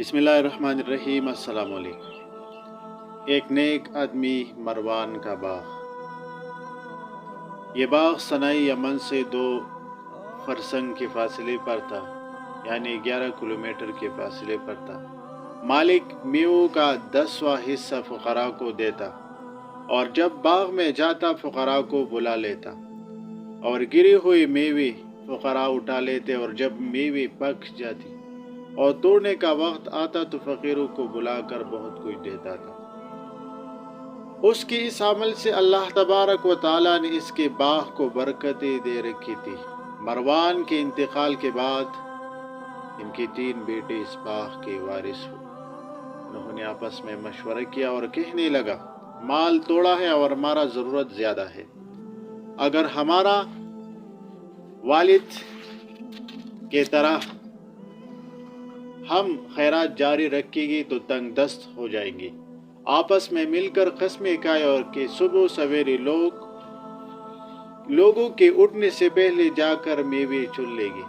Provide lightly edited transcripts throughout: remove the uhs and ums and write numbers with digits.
بسم اللہ الرحمن الرحیم۔ السلام علیکم۔ ایک نیک آدمی مروان کا باغ۔ یہ باغ صنائی یمن سے 2 فرسنگ کے فاصلے پر تھا، یعنی 11 کلومیٹر کے فاصلے پر تھا۔ مالک میووں کا 10واں حصہ فقراء کو دیتا اور جب باغ میں جاتا فقراء کو بلا لیتا اور گری ہوئی میوے فقراء اٹھا لیتے، اور جب میوے پک جاتی اور توڑنے کا وقت آتا تو فقیروں کو بلا کر بہت کچھ دیتا تھا۔ اس کی اس عمل سے اللہ تبارک و تعالیٰ نے اس کے باغ کو برکتیں دے رکھی تھی۔ مروان کے انتقال کے بعد ان کے 3 بیٹے اس باغ کے وارث ہوئے۔ انہوں نے آپس میں مشورہ کیا اور کہنے لگا، مال توڑا ہے اور ہمارا ضرورت زیادہ ہے۔ اگر ہمارا والد کے طرح ہم خیرات جاری رکھیں گے تو تنگ دست ہو جائیں گے۔ آپس میں مل کر قسمیں کھائے اور کہ صبح سویرے لوگوں کے اٹھنے سے پہلے جا کر میوے چن لیں گے۔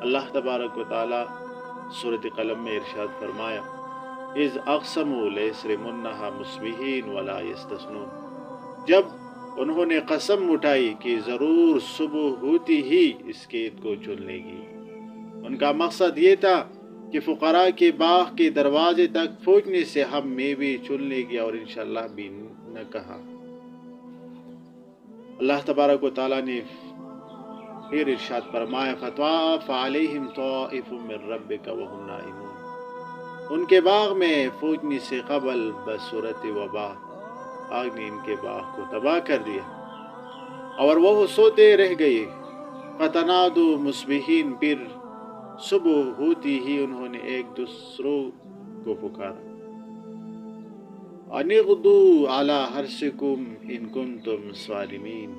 اللہ تبارک و تعالی سورۃ قلم میں ارشاد فرمایا، اذ اقسموا لیصرمنها مصبحین ولا یستثنون۔ جب انہوں نے قسم اٹھائی کہ ضرور صبح ہوتی ہی اس کھیت کو چن لے گی۔ ان کا مقصد یہ تھا کہ فقراء کے باغ کے دروازے تک پہنچنے سے ہم میوے چن لیں گے، اور انشاءاللہ بھی نہ کہا۔ اللہ تبارک و تعالیٰ نے پھر ارشاد فرمایا، فطاف علیہم طائف من ربک وہم نائمون۔ ان کے باغ میں پہنچنے سے قبل بصورت وبا آگ نے ان کے باغ کو تباہ کر دیا اور وہ سوتے رہ گئے۔ فتنادوا مصبحین، پھر صبح ہوتی ہی انہوں نے ایک دوسروں کو پکارا، ان اغدوا علی حرثکم ان کنتم صارمین،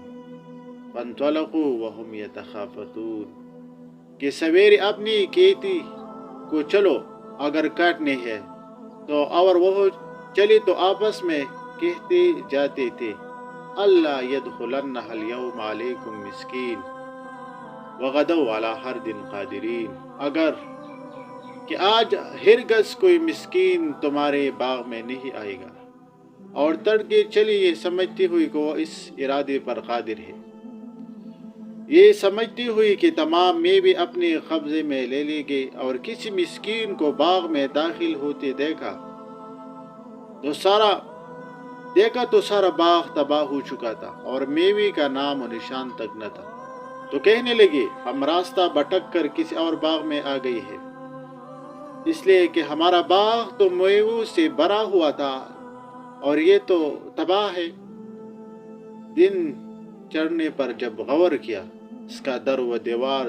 فانطلقوا وہم یتخافتون، کہ سویرے اپنی کھیتی کو چلو اگر کاٹنے ہے تو، اور وہ چلی تو آپس میں کہتے جاتے تھے، اللہ یدخلنها اليوم علیکم مسکین وغدوا علی حرد قادرین، اگر کہ آج ہرگز کوئی مسکین تمہارے باغ میں نہیں آئے گا، اور تڑکے چلی یہ سمجھتی ہوئی کہ وہ اس ارادے پر قادر ہے، یہ سمجھتی ہوئی کہ تمام میوے اپنے قبضے میں لے لے گے، اور کسی مسکین کو باغ میں داخل ہوتے دیکھا تو سارا باغ تباہ ہو چکا تھا اور میوے کا نام و نشان تک نہ تھا، تو کہنے لگے، ہم راستہ بھٹک کر کسی اور باغ میں آ گئی ہے، اس لیے کہ ہمارا باغ تو میووں سے بھرا ہوا تھا اور یہ تو تباہ ہے۔ دن چڑھنے پر جب غور کیا، اس کا در و دیوار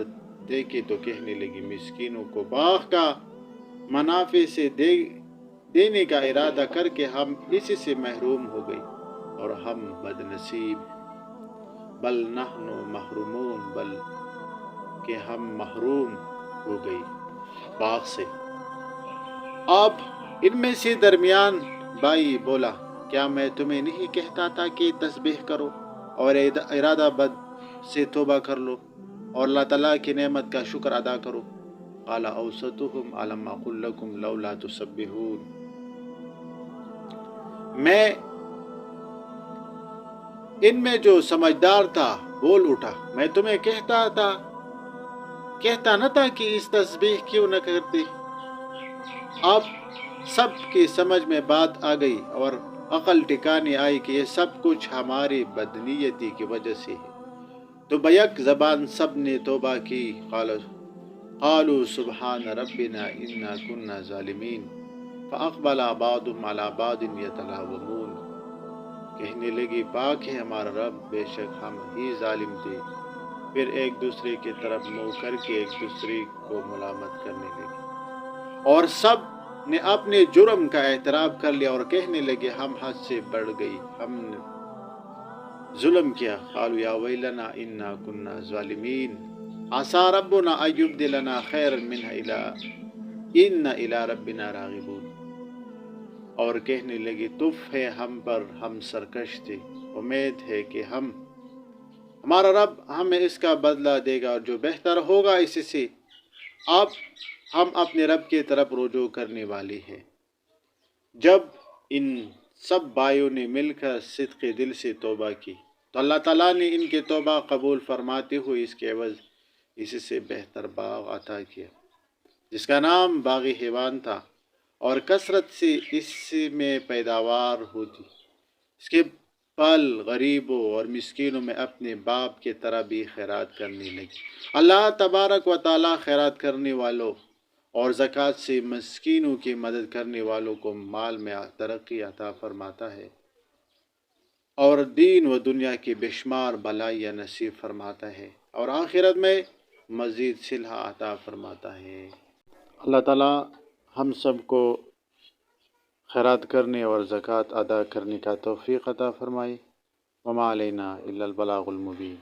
دیکھے تو کہنے لگی، مسکینوں کو باغ کا منافع سے دینے کا ارادہ کر کے ہم اسی سے محروم ہو گئی، اور ہم بد نصیب، بل نحن محرومون، بل کہ ہم محروم ہو گئی باغ سے۔ اب ان میں سے درمیان بھائی بولا، کیا میں تمہیں نہیں کہتا تھا کہ تسبیح کرو اور ارادہ بد سے توبہ کر لو اور اللہ تعالیٰ کی نعمت کا شکر ادا کرو؟ قال اوسطهم الم اقل لكم لولا تسبحون۔ میں ان میں جو سمجھدار تھا بول اٹھا، میں تمہیں کہتا نہ تھا کہ اس تسبیح کیوں نہ کرتے؟ اب سب کی سمجھ میں بات آ گئی اور عقل ٹھکانے آئی کہ یہ سب کچھ ہماری بدنیتی کی وجہ سے ہے، تو بیک زبان سب نے توبہ کی۔ قالوا سبحان ربنا انا كنا ظالمین فاقبل بعضهم على بعض يتلاومون، کہنے لگی، پاک ہے ہمارا رب، بے شک ہم ہی ظالم تھے، پھر ایک دوسرے کی طرف منہ کر کے ایک دوسرے کو ملامت کرنے لگے، اور سب نے اپنے جرم کا اعتراف کر لیا اور کہنے لگے، ہم حد سے بڑھ گئی، ہم نے ظلم کیا۔ قالوا یا ویلنا انا كنا ظالمین عسى ربنا ان يبدلنا خيرا منها انا الى ربنا راغبون، اور کہنے لگے، تف ہے ہم پر، ہم سرکش تھے، امید ہے کہ ہمارا رب ہمیں اس کا بدلہ دے گا اور جو بہتر ہوگا اسی سے۔ اب ہم اپنے رب کی طرف رجوع کرنے والی ہیں۔ جب ان سب بھائیوں نے مل کر صدق دل سے توبہ کی تو اللہ تعالیٰ نے ان کے توبہ قبول فرماتے ہوئے اس کے عوض اس سے بہتر باغ عطا کیا جس کا نام باغ حیوان تھا، اور کثرت سے اس میں پیداوار ہوتی۔ اس کے پھل غریبوں اور مسکینوں میں اپنے باپ کی طرح بھی خیرات کرنے لگی۔ اللہ تبارک و تعالیٰ خیرات کرنے والوں اور زکوٰۃ سے مسکینوں کی مدد کرنے والوں کو مال میں ترقی عطا فرماتا ہے اور دین و دنیا کی بے شمار بھلائیاں نصیب فرماتا ہے اور آخرت میں مزید صلح عطا فرماتا ہے۔ اللہ تعالیٰ ہم سب کو خیرات کرنے اور زکوٰۃ ادا کرنے کا توفیق عطا فرمائے۔ وما علینا الا البلاغ المبین۔